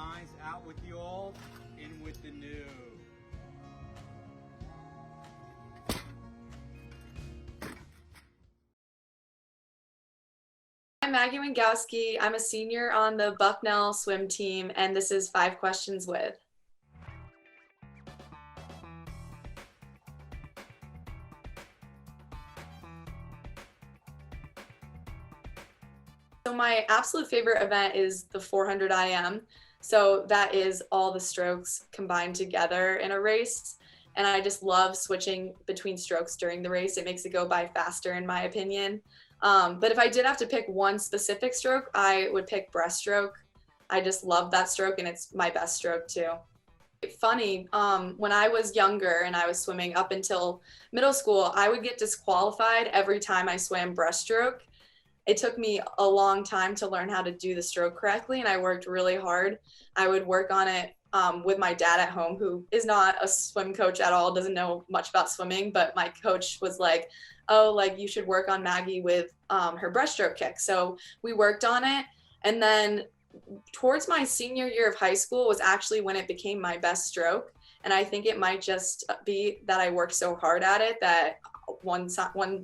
signs, out with the old, in with the new. I'm Maggie Wyngowski. I'm a senior on the Bucknell swim team, and this is 5 Questions with. So my absolute favorite event is the 400 IM. So that is all the strokes combined together in a race. And I just love switching between strokes during the race. It makes it go by faster, in my opinion. But if I did have to pick one specific stroke, I would pick breaststroke. I just love that stroke, and it's my best stroke too. Funny, when I was younger and I was swimming up until middle school, I would get disqualified every time I swam breaststroke. It took me a long time to learn how to do the stroke correctly, and I worked really hard. I would work on it with my dad at home, who is not a swim coach at all, doesn't know much about swimming, but my coach was like, oh, like you should work on Maggie with her breaststroke kick. So we worked on it. And then towards my senior year of high school was actually when it became my best stroke. And I think it might just be that I worked so hard at it that one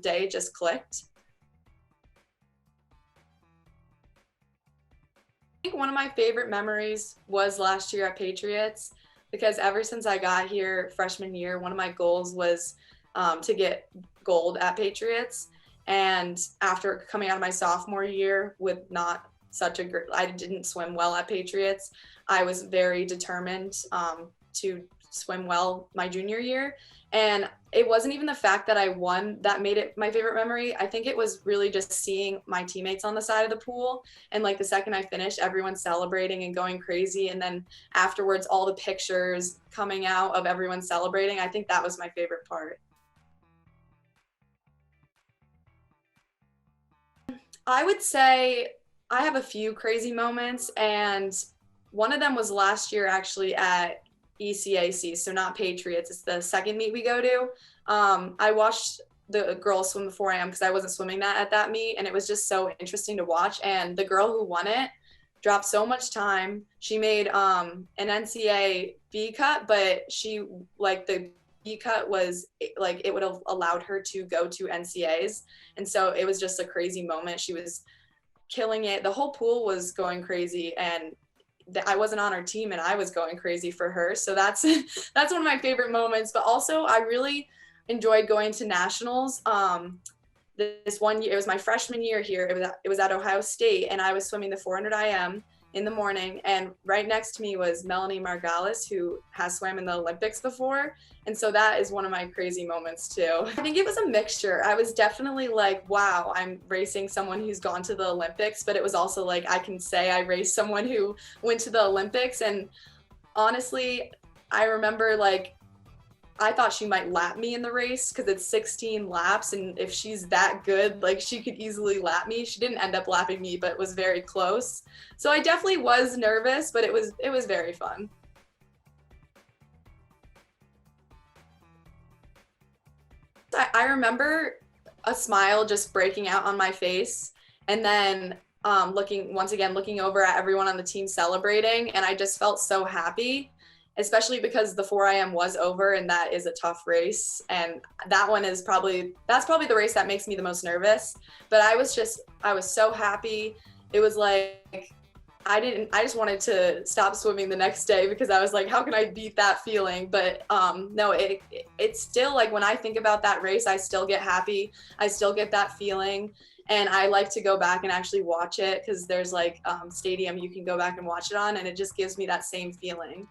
day it just clicked. I think one of my favorite memories was last year at Patriots, because ever since I got here freshman year, one of my goals was to get gold at Patriots. And after coming out of my sophomore year with not such a great, I didn't swim well at Patriots, I was very determined to swim well my junior year. And it wasn't even the fact that I won that made it my favorite memory. I think it was really just seeing my teammates on the side of the pool. And like the second I finished, everyone celebrating and going crazy. And then afterwards, all the pictures coming out of everyone celebrating. I think that was my favorite part. I would say I have a few crazy moments, and one of them was last year actually at ECAC, so not Patriots. It's the second meet we go to. I watched the girls swim the 4 a.m. because I wasn't swimming that at that meet, and it was just so interesting to watch. And the girl who won it dropped so much time. She made an NCAA B cut, but she like the B cut was like it would have allowed her to go to NCAAs, and so it was just a crazy moment. She was killing it. The whole pool was going crazy, and I wasn't on her team and I was going crazy for her. So that's that's one of my favorite moments. But also I really enjoyed going to nationals. This one year, it was my freshman year here. It was at Ohio State, and I was swimming the 400 IM in the morning, and right next to me was Melanie Margalis, who has swam in the Olympics before. And so that is one of my crazy moments too. I think it was a mixture. I was definitely like, wow, I'm racing someone who's gone to the Olympics, but it was also like, I can say I raced someone who went to the Olympics. And honestly, I remember like, I thought she might lap me in the race because it's 16 laps, and if she's that good, like she could easily lap me. She didn't end up lapping me, but it was very close. So I definitely was nervous, but it was very fun. I remember a smile just breaking out on my face, and then looking over at everyone on the team celebrating, and I just felt so happy, especially because the 4 IM was over, and that is a tough race. And that one is that's probably the race that makes me the most nervous. But I was so happy. It was like, I just wanted to stop swimming the next day because I was like, how can I beat that feeling? But no, it's still like when I think about that race, I still get happy. I still get that feeling. And I like to go back and actually watch it because there's like stadium you can go back and watch it on, and it just gives me that same feeling.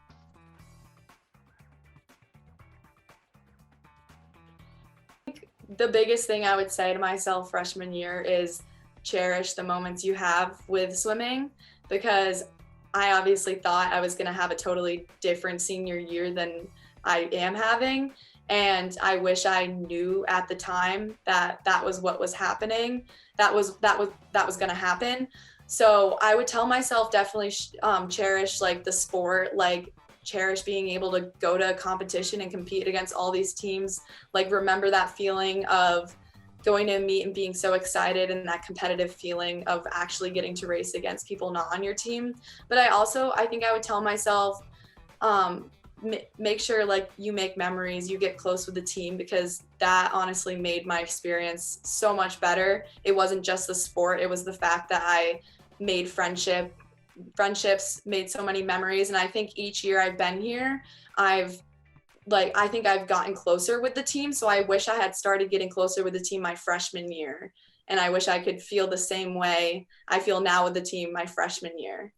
The biggest thing I would say to myself freshman year is cherish the moments you have with swimming, because I obviously thought I was going to have a totally different senior year than I am having. And I wish I knew at the time that that was what was happening. That was going to happen. So I would tell myself definitely cherish like the sport, like cherish being able to go to a competition and compete against all these teams. Like remember that feeling of going to meet and being so excited and that competitive feeling of actually getting to race against people not on your team. But I think I would tell myself, make sure like you make memories, you get close with the team, because that honestly made my experience so much better. It wasn't just the sport, it was the fact that I made friendships, made so many memories. And I think each year I've been here, I think I've gotten closer with the team. So I wish I had started getting closer with the team my freshman year. And I wish I could feel the same way I feel now with the team my freshman year.